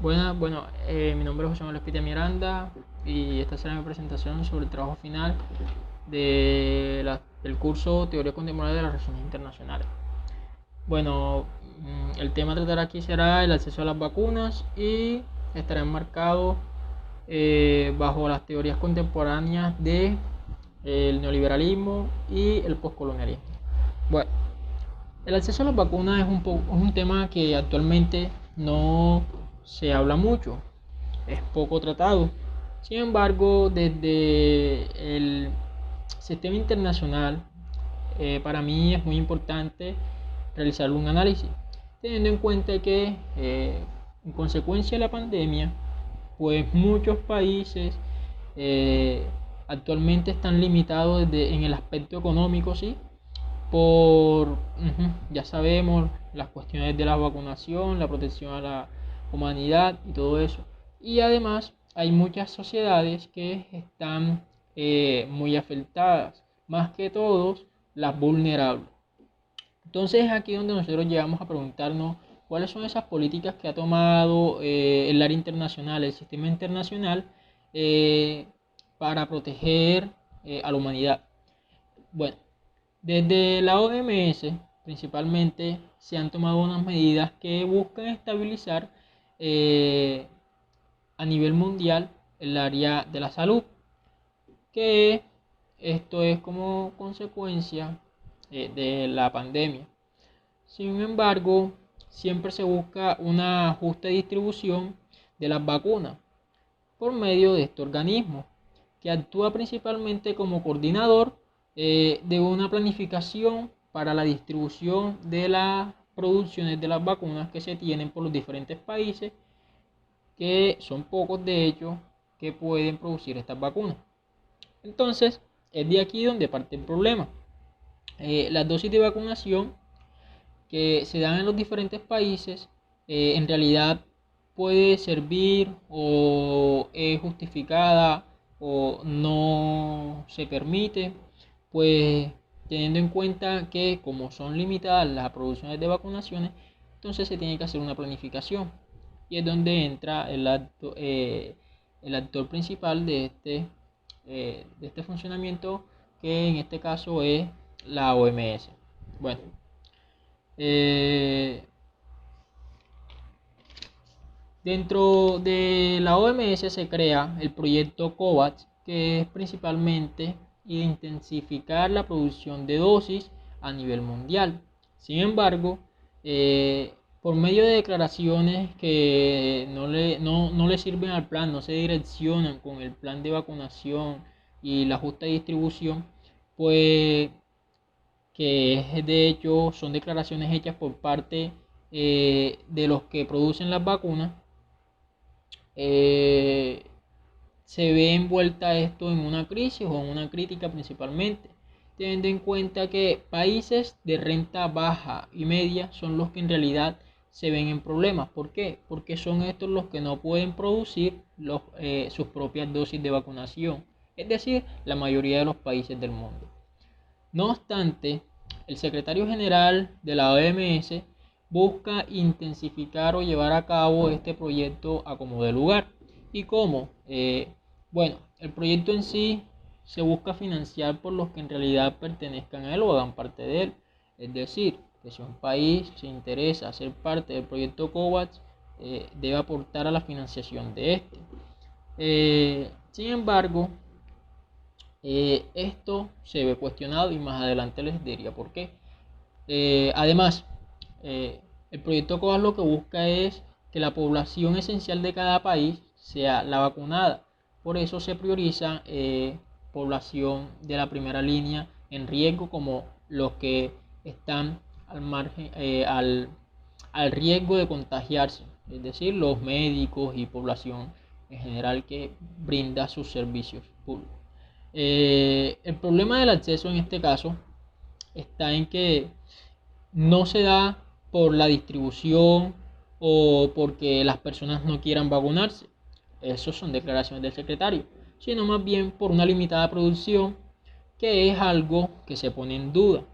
Mi nombre es José Manuel Espitia Miranda y esta será mi presentación sobre el trabajo final del curso Teoría Contemporánea de las Relaciones Internacionales. Bueno, el tema a tratar aquí será el acceso a las vacunas y estará enmarcado bajo las teorías contemporáneas de el neoliberalismo y el poscolonialismo. Bueno, el acceso a las vacunas es un tema que actualmente no se habla mucho, es poco tratado. Sin embargo, desde el sistema internacional, para mí es muy importante realizar un análisis, teniendo en cuenta que en consecuencia de la pandemia, pues muchos países eh, actualmente están limitados en el aspecto económico, ¿sí? Ya sabemos, las cuestiones de la vacunación, la protección a la humanidad y todo eso. Y además hay muchas sociedades que están muy afectadas, más que todos las vulnerables. Entonces es aquí donde nosotros llegamos a preguntarnos cuáles son esas políticas que ha tomado el área internacional, el sistema internacional, eh, para proteger a la humanidad. Bueno, desde la OMS principalmente se han tomado unas medidas que buscan estabilizar eh, a nivel mundial el área de la salud, que esto es como consecuencia de la pandemia. Sin embargo, siempre se busca una justa distribución de las vacunas por medio de este organismo, que actúa principalmente como coordinador de una planificación para la distribución de las producciones de las vacunas que se tienen por los diferentes países, que son pocos de hecho, que pueden producir estas vacunas. Entonces, es de aquí donde parte el problema. Las dosis de vacunación que se dan en los diferentes países en realidad puede servir o es justificada o no se permite, pues teniendo en cuenta que como son limitadas las producciones de vacunaciones, entonces se tiene que hacer una planificación y es donde entra el actor principal de este funcionamiento, que en este caso es la OMS. Bueno, eh, dentro de la OMS se crea el proyecto COVAX, que es principalmente intensificar la producción de dosis a nivel mundial. Sin embargo, por medio de declaraciones que no le sirven al plan, no se direccionan con el plan de vacunación y la justa distribución, pues que es, de hecho son declaraciones hechas por parte de los que producen las vacunas, eh, se ve envuelta esto en una crisis o en una crítica principalmente, teniendo en cuenta que países de renta baja y media son los que en realidad se ven en problemas. ¿Por qué? Porque son estos los que no pueden producir sus propias dosis de vacunación, es decir, la mayoría de los países del mundo. No obstante, el secretario general de la OMS busca intensificar o llevar a cabo este proyecto a como dé lugar. ¿Y cómo? Bueno, el proyecto en sí se busca financiar por los que en realidad pertenezcan a él o hagan parte de él. Es decir, que si un país se interesa ser parte del proyecto COVAX, debe aportar a la financiación de este. Sin embargo, esto se ve cuestionado y más adelante les diría por qué. Además, el proyecto COVAX lo que busca es que la población esencial de cada país sea la vacunada. Por eso se prioriza población de la primera línea en riesgo, como los que están al margen, al riesgo de contagiarse, es decir, los médicos y población en general que brinda sus servicios públicos. El problema del acceso en este caso está en que no se da por la distribución o porque las personas no quieran vacunarse. Esas son declaraciones del secretario, sino más bien por una limitada producción, que es algo que se pone en duda,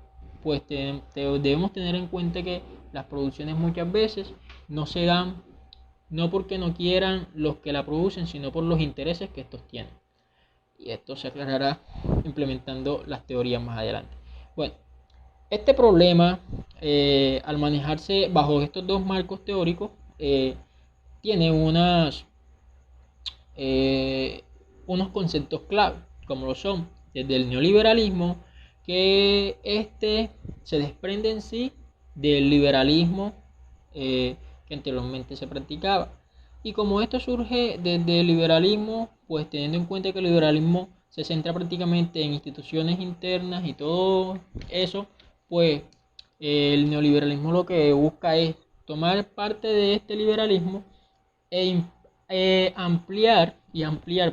pues debemos tener en cuenta que las producciones muchas veces no se dan no porque no quieran los que la producen, sino por los intereses que estos tienen. Y esto se aclarará implementando las teorías más adelante. Bueno, este problema, al manejarse bajo estos dos marcos teóricos, tiene eh, unos conceptos clave, como lo son desde el neoliberalismo, que se desprende en sí del liberalismo que anteriormente se practicaba. Y como esto surge desde el liberalismo, pues teniendo en cuenta que el liberalismo se centra prácticamente en instituciones internas y todo eso, pues el neoliberalismo lo que busca es tomar parte de este liberalismo e ampliar,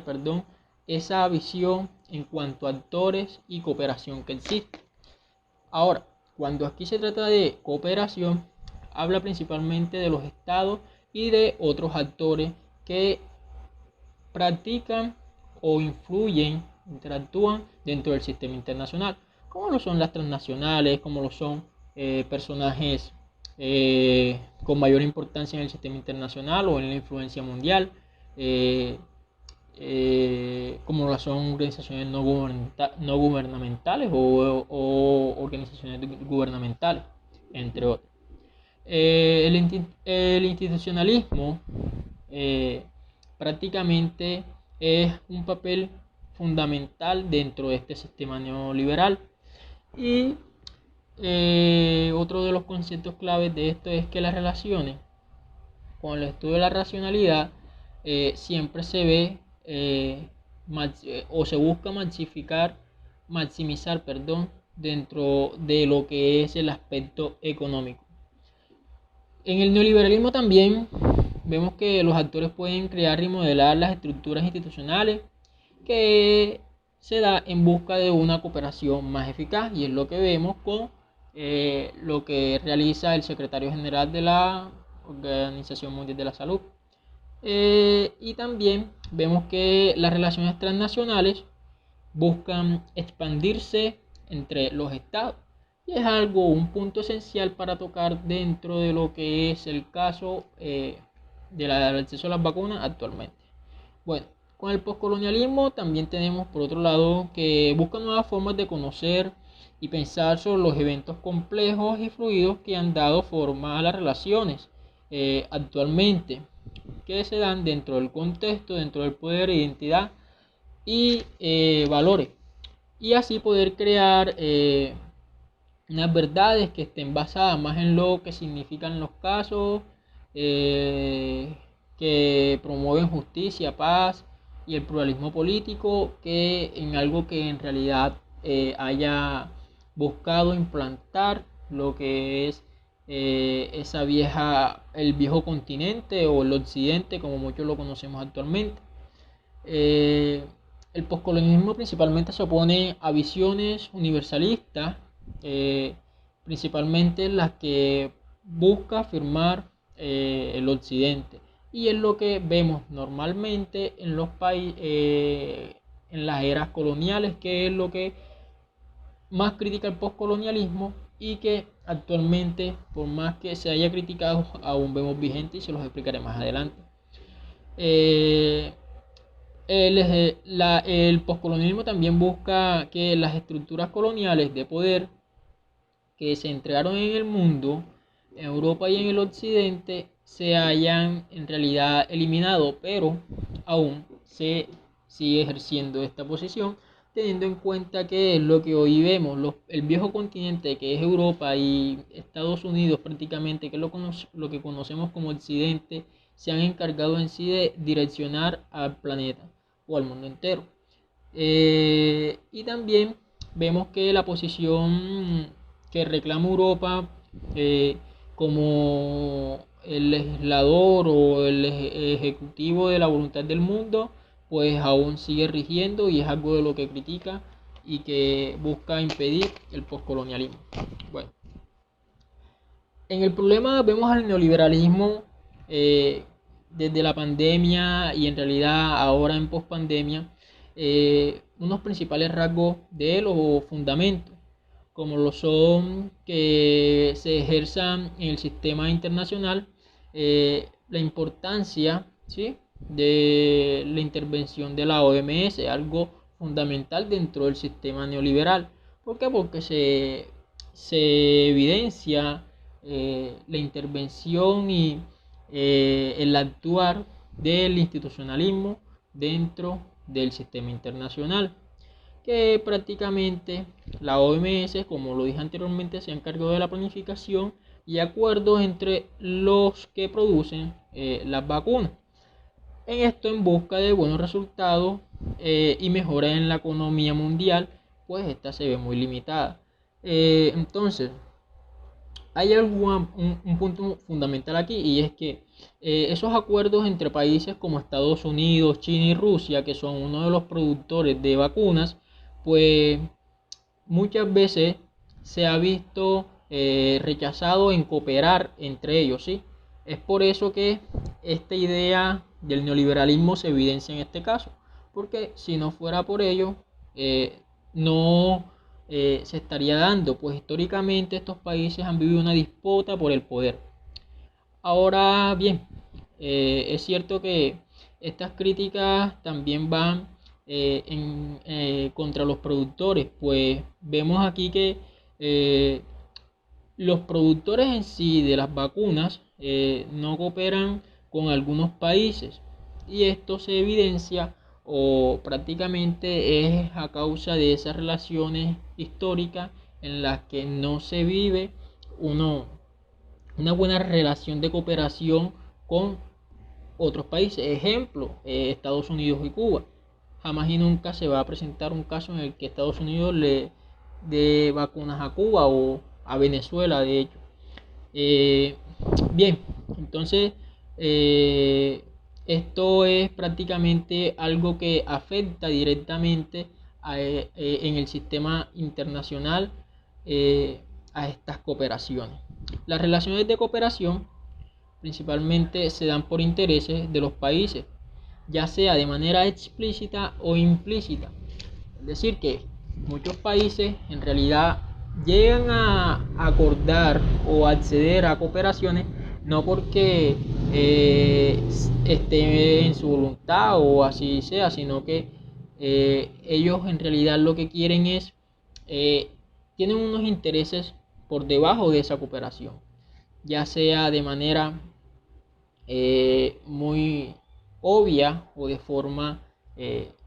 perdón, esa visión en cuanto a actores y cooperación que existe. Ahora, cuando aquí se trata de cooperación, habla principalmente de los estados y de otros actores que practican o influyen, interactúan dentro del sistema internacional, como lo son las transnacionales, como lo son personajes con mayor importancia en el sistema internacional o en la influencia mundial, eh, como lo son organizaciones no gubernamentales o organizaciones gubernamentales, entre otros. El institucionalismo prácticamente es un papel fundamental dentro de este sistema neoliberal. Y otro de los conceptos claves de esto es que las relaciones con el estudio de la racionalidad siempre se ve o se busca maximizar, perdón, dentro de lo que es el aspecto económico. En el neoliberalismo también vemos que los actores pueden crear y modelar las estructuras institucionales que se da en busca de una cooperación más eficaz, y es lo que vemos con lo que realiza el secretario general de la Organización Mundial de la Salud. Y también vemos que las relaciones transnacionales buscan expandirse entre los estados, y es un punto esencial para tocar dentro de lo que es el caso del acceso a las vacunas actualmente. Bueno, con el poscolonialismo también tenemos por otro lado que busca nuevas formas de conocer y pensar sobre los eventos complejos y fluidos que han dado forma a las relaciones actualmente, que se dan dentro del contexto, dentro del poder, identidad y valores, y así poder crear unas verdades que estén basadas más en lo que significan los casos, que promueven justicia, paz y el pluralismo político, que en algo que en realidad haya buscado implantar lo que es el viejo continente o el occidente, como muchos lo conocemos actualmente. El poscolonialismo principalmente se opone a visiones universalistas, eh, principalmente las que busca afirmar el occidente, y es lo que vemos normalmente en los países, en las eras coloniales, que es lo que más critica el poscolonialismo y que actualmente, por más que se haya criticado, aún vemos vigente, y se los explicaré más adelante. El poscolonialismo también busca que las estructuras coloniales de poder que se entregaron en el mundo, en Europa y en el occidente, se hayan en realidad eliminado, pero aún se sigue ejerciendo esta posición, teniendo en cuenta que es lo que hoy vemos, el viejo continente que es Europa y Estados Unidos prácticamente, que es lo que conocemos como occidente, se han encargado en sí de direccionar al planeta o al mundo entero. Y también vemos que la posición que reclama Europa como el legislador o el ejecutivo de la voluntad del mundo, pues aún sigue rigiendo, y es algo de lo que critica y que busca impedir el poscolonialismo. Bueno, en el problema vemos al neoliberalismo desde la pandemia y en realidad ahora en pospandemia, unos principales rasgos de los fundamentos, como lo son que se ejerzan en el sistema internacional la importancia, ¿sí?, de la intervención de la OMS, algo fundamental dentro del sistema neoliberal. ¿Por qué? Porque se evidencia la intervención y el actuar del institucionalismo dentro del sistema internacional, que prácticamente la OMS, como lo dije anteriormente, se ha encargado de la planificación y acuerdos entre los que producen las vacunas. En esto, en busca de buenos resultados y mejora en la economía mundial, pues esta se ve muy limitada. Entonces, hay un punto fundamental aquí, y es que esos acuerdos entre países como Estados Unidos, China y Rusia, que son uno de los productores de vacunas, pues muchas veces se ha visto rechazado en cooperar entre ellos, ¿sí? Es por eso que esta idea del neoliberalismo se evidencia en este caso, porque si no fuera por ello, no se estaría dando, pues históricamente estos países han vivido una disputa por el poder. Ahora bien, es cierto que estas críticas también van contra los productores, pues vemos aquí que los productores en sí de las vacunas no cooperan con algunos países, y esto se evidencia o prácticamente es a causa de esas relaciones históricas en las que no se vive una buena relación de cooperación con otros países. Ejemplo, Estados Unidos y Cuba. Jamás y nunca se va a presentar un caso en el que Estados Unidos le dé vacunas a Cuba o a Venezuela, de hecho. Bien, entonces esto es prácticamente algo que afecta directamente en el sistema internacional a estas cooperaciones. Las relaciones de cooperación principalmente se dan por intereses de los países, ya sea de manera explícita o implícita. Es decir, que muchos países en realidad llegan a acordar o acceder a cooperaciones no porque esté en su voluntad o así sea, sino que ellos en realidad lo que quieren es, tienen unos intereses por debajo de esa cooperación, ya sea de manera muy obvia o de forma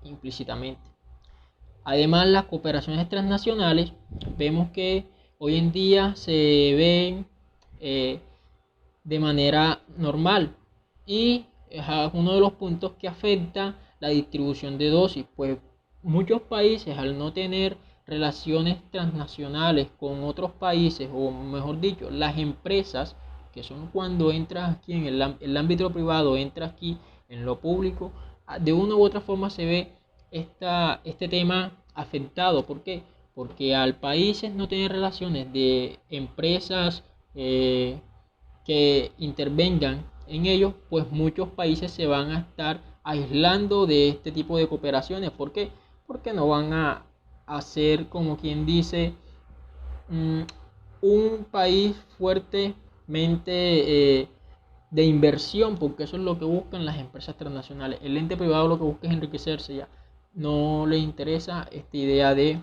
implícitamente. Además, las cooperaciones transnacionales, vemos que hoy en día se ven de manera normal, y es uno de los puntos que afecta la distribución de dosis, pues muchos países, al no tener relaciones transnacionales con otros países, o mejor dicho, las empresas, que son cuando entras aquí en el ámbito privado, entras aquí en lo público, de una u otra forma se ve este tema afectado. ¿Por qué? Porque al países no tener relaciones de empresas que intervengan en ellos, pues muchos países se van a estar aislando de este tipo de cooperaciones. ¿Por qué? Porque no van a hacer, como quien dice, un país fuertemente de inversión, porque eso es lo que buscan las empresas transnacionales. El ente privado lo que busca es enriquecerse, ya no le interesa esta idea de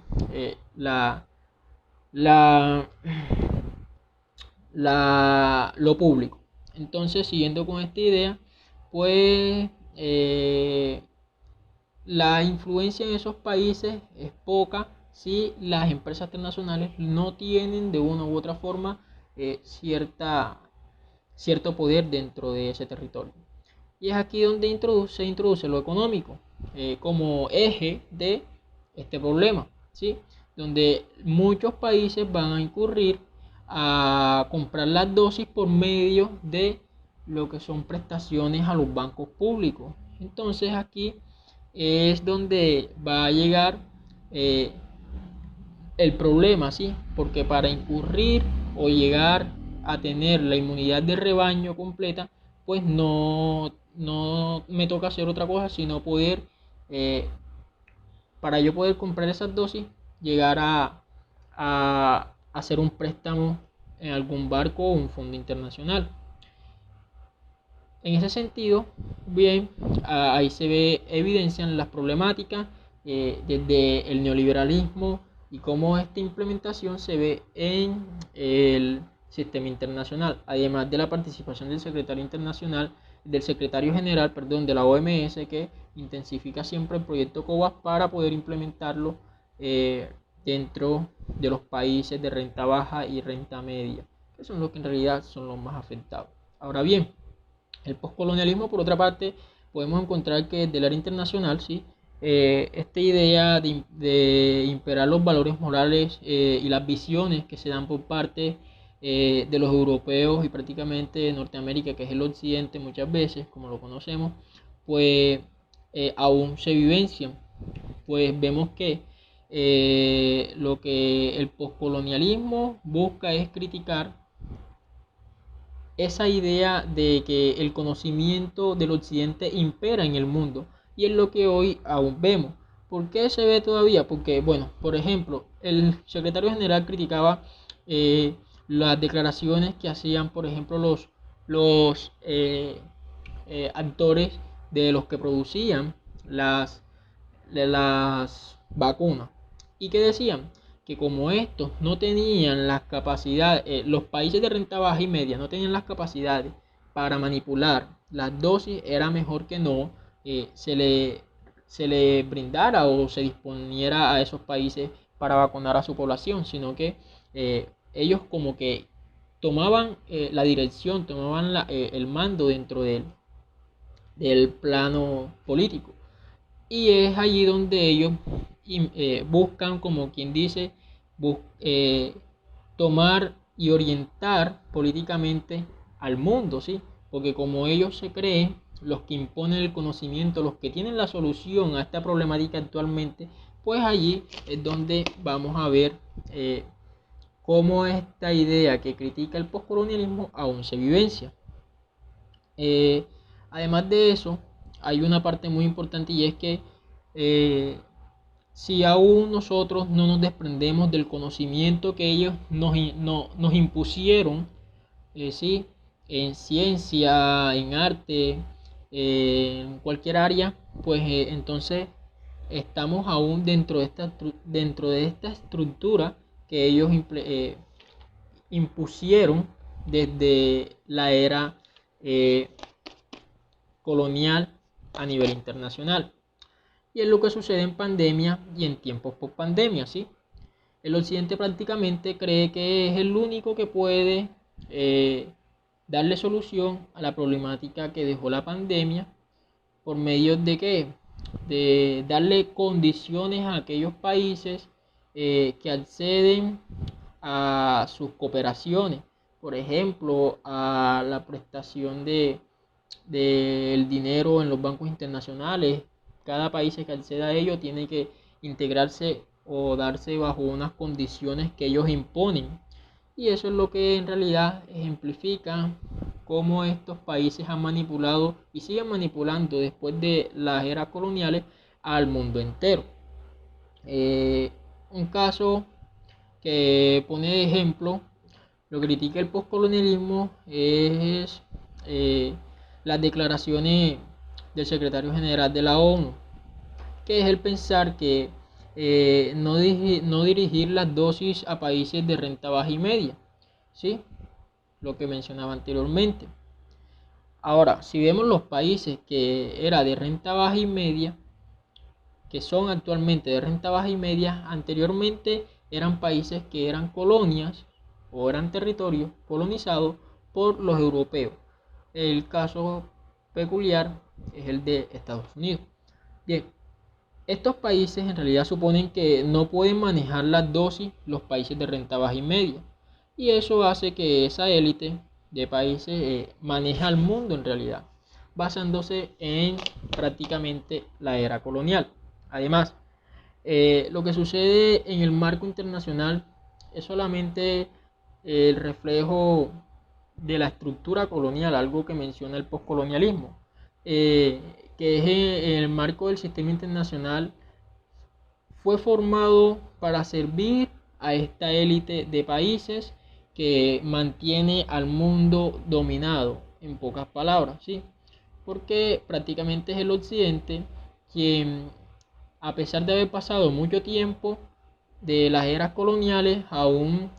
lo público. Entonces, siguiendo con esta idea, pues la influencia en esos países es poca si las empresas transnacionales no tienen de una u otra forma cierto poder dentro de ese territorio. Y es aquí donde se introduce lo económico como eje de este problema, ¿sí? Donde muchos países van a incurrir a comprar las dosis por medio de lo que son prestaciones a los bancos públicos. Entonces aquí es donde va a llegar el problema, ¿sí? Porque para incurrir o llegar a tener la inmunidad de rebaño completa, pues no me toca hacer otra cosa, sino poder, para yo poder comprar esas dosis, llegar a hacer un préstamo en algún barco o un fondo internacional. En ese sentido, bien, ahí se ve, evidencian las problemáticas desde el neoliberalismo y cómo esta implementación se ve en el sistema internacional, además de la participación del secretario general, perdón, de la OMS, que intensifica siempre el proyecto COVAX para poder implementarlo eh, dentro de los países de renta baja y renta media, que son los que en realidad son los más afectados. Ahora bien, el poscolonialismo, por otra parte, podemos encontrar que desde el área internacional, ¿sí? Esta idea de imperar los valores morales y las visiones que se dan por parte de los europeos y prácticamente de Norteamérica, que es el occidente muchas veces, como lo conocemos, pues aún se vivencian. Pues vemos que lo que el poscolonialismo busca es criticar esa idea de que el conocimiento del occidente impera en el mundo, y es lo que hoy aún vemos. ¿Por qué se ve todavía? Porque, bueno, por ejemplo, el secretario general criticaba las declaraciones que hacían, por ejemplo, los actores de los que producían las vacunas, y que decían que como estos no tenían las capacidades, los países de renta baja y media no tenían las capacidades para manipular las dosis, era mejor que no se le brindara o se disponiera a esos países para vacunar a su población, sino que ellos como que tomaban la dirección, tomaban el mando dentro del plano político. Y es allí donde ellos buscan, como quien dice, eh, tomar y orientar políticamente al mundo, ¿sí? Porque como ellos se creen, los que imponen el conocimiento, los que tienen la solución a esta problemática actualmente, pues allí es donde vamos a ver cómo esta idea que critica el postcolonialismo aún se vivencia. Eh, Además de eso, hay una parte muy importante, y es que eh, si aún nosotros no nos desprendemos del conocimiento que ellos nos impusieron, ¿sí? En ciencia, en arte, en cualquier área, pues entonces estamos aún dentro de esta estructura que ellos impusieron desde la era eh, colonial a nivel internacional. Y es lo que sucede en pandemia y en tiempos post pandemia, ¿sí? El occidente prácticamente cree que es el único que puede eh, darle solución a la problemática que dejó la pandemia, por medio de qué, de darle condiciones a aquellos países que acceden a sus cooperaciones, por ejemplo, a la prestación del dinero en los bancos internacionales. Cada país que acceda a ello tiene que integrarse o darse bajo unas condiciones que ellos imponen. Y eso es lo que en realidad ejemplifica cómo estos países han manipulado y siguen manipulando después de las eras coloniales al mundo entero. Un caso que pone de ejemplo lo que critica el postcolonialismo es las declaraciones del secretario general de la ONU, que es el pensar que no dirigir las dosis a países de renta baja y media, ¿sí? Lo que mencionaba anteriormente. Ahora, si vemos los países que era de renta baja y media, que son actualmente de renta baja y media, anteriormente eran países que eran colonias o eran territorios colonizados por los europeos. El caso peculiar es el de Estados Unidos. Bien, estos países en realidad suponen que no pueden manejar las dosis los países de renta baja y media. Y eso hace que esa élite de países maneje al mundo en realidad, basándose en prácticamente la era colonial. Además, lo que sucede en el marco internacional es solamente el reflejo de la estructura colonial, algo que menciona el postcolonialismo, que es en el marco del sistema internacional, fue formado para servir a esta élite de países que mantiene al mundo dominado, en pocas palabras, ¿sí? porque prácticamente es el occidente quien, a pesar de haber pasado mucho tiempo de las eras coloniales, aún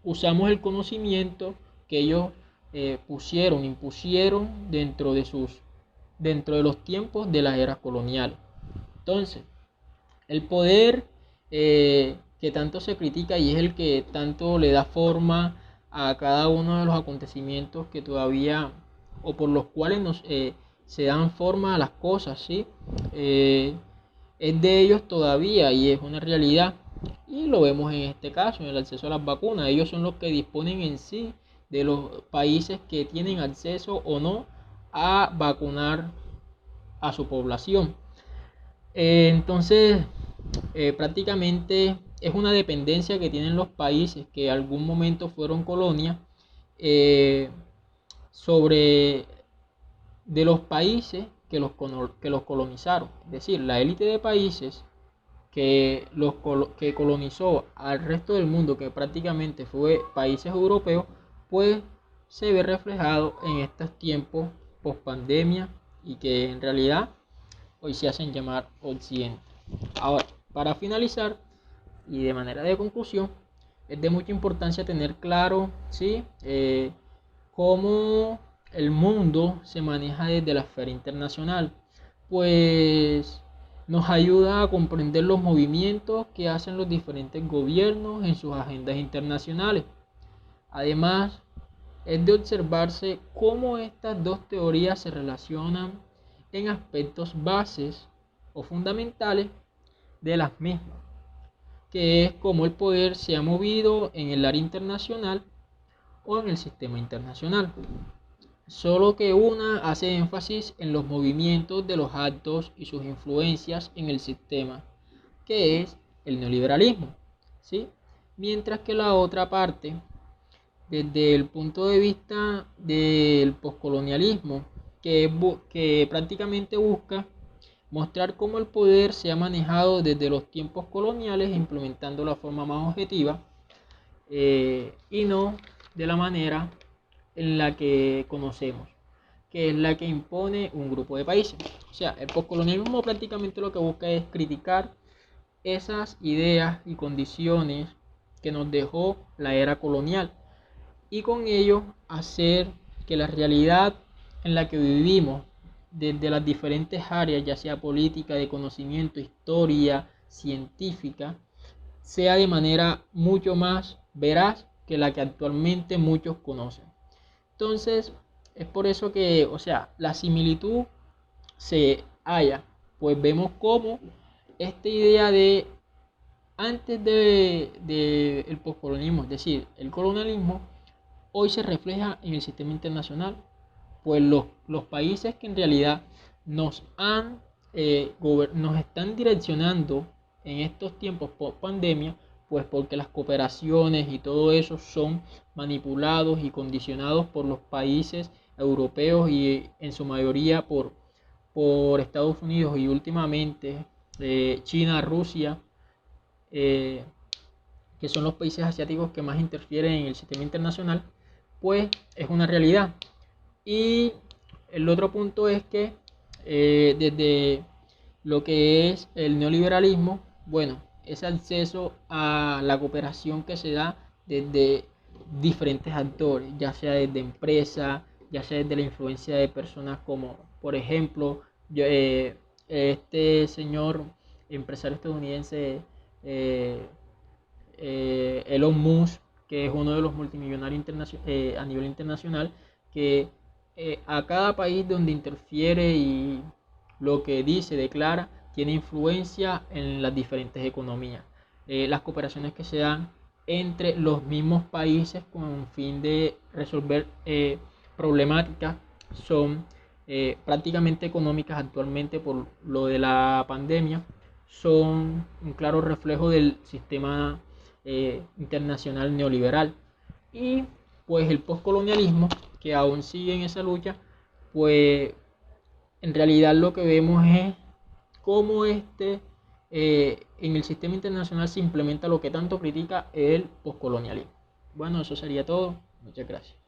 usamos el conocimiento que ellos impusieron dentro de los tiempos de las eras coloniales. Entonces, el poder que tanto se critica y es el que tanto le da forma a cada uno de los acontecimientos que todavía o por los cuales se dan forma a las cosas, ¿sí? Es de ellos todavía y es una realidad. Y lo vemos en este caso, en el acceso a las vacunas. Ellos son los que disponen en sí de los países que tienen acceso o no a vacunar a su población. Entonces, prácticamente es una dependencia que tienen los países que en algún momento fueron colonia eh, sobre de los países que los colonizaron. Es decir, la élite de países que colonizó al resto del mundo, que prácticamente fue países europeos, pues se ve reflejado en estos tiempos post pandemia y que en realidad hoy se hacen llamar occidente. Ahora, para finalizar y de manera de conclusión, es de mucha importancia tener claro, ¿sí? Cómo el mundo se maneja desde la esfera internacional, pues nos ayuda a comprender los movimientos que hacen los diferentes gobiernos en sus agendas internacionales. Además, es de observarse cómo estas dos teorías se relacionan en aspectos bases o fundamentales de las mismas, que es cómo el poder se ha movido en el área internacional o en el sistema internacional. Solo que una hace énfasis en los movimientos de los actos y sus influencias en el sistema, que es el neoliberalismo, ¿sí? Mientras que la otra parte, desde el punto de vista del poscolonialismo, que prácticamente busca mostrar cómo el poder se ha manejado desde los tiempos coloniales, implementando la forma más objetiva y no de la manera en la que conocemos, que es la que impone un grupo de países. O sea, el poscolonialismo prácticamente lo que busca es criticar esas ideas y condiciones que nos dejó la era colonial y con ello hacer que la realidad en la que vivimos desde las diferentes áreas, ya sea política, de conocimiento, historia, científica, sea de manera mucho más veraz que la que actualmente muchos conocen. Entonces, es por eso que, o sea, la similitud se halla, pues vemos cómo esta idea de antes de el poscolonialismo, es decir, el colonialismo, hoy se refleja en el sistema internacional, pues los países que en realidad nos están direccionando en estos tiempos post pandemia, pues porque las cooperaciones y todo eso son manipulados y condicionados por los países europeos y en su mayoría por Estados Unidos y últimamente China, Rusia, eh, que son los países asiáticos que más interfieren en el sistema internacional, pues es una realidad. Y el otro punto es que desde lo que es el neoliberalismo, bueno, ese acceso a la cooperación que se da desde diferentes actores, ya sea desde empresas, ya sea desde la influencia de personas como, por ejemplo, este señor empresario estadounidense eh, Elon Musk, que es uno de los multimillonarios a nivel internacional, que a cada país donde interfiere y lo que dice, declara, tiene influencia en las diferentes economías. Las cooperaciones que se dan entre los mismos países con un fin de resolver problemáticas son prácticamente económicas actualmente por lo de la pandemia, son un claro reflejo del sistema internacional neoliberal. Y pues el postcolonialismo, que aún sigue en esa lucha, pues en realidad lo que vemos es cómo en el sistema internacional se implementa lo que tanto critica el postcolonialismo. Bueno, eso sería todo. Muchas gracias.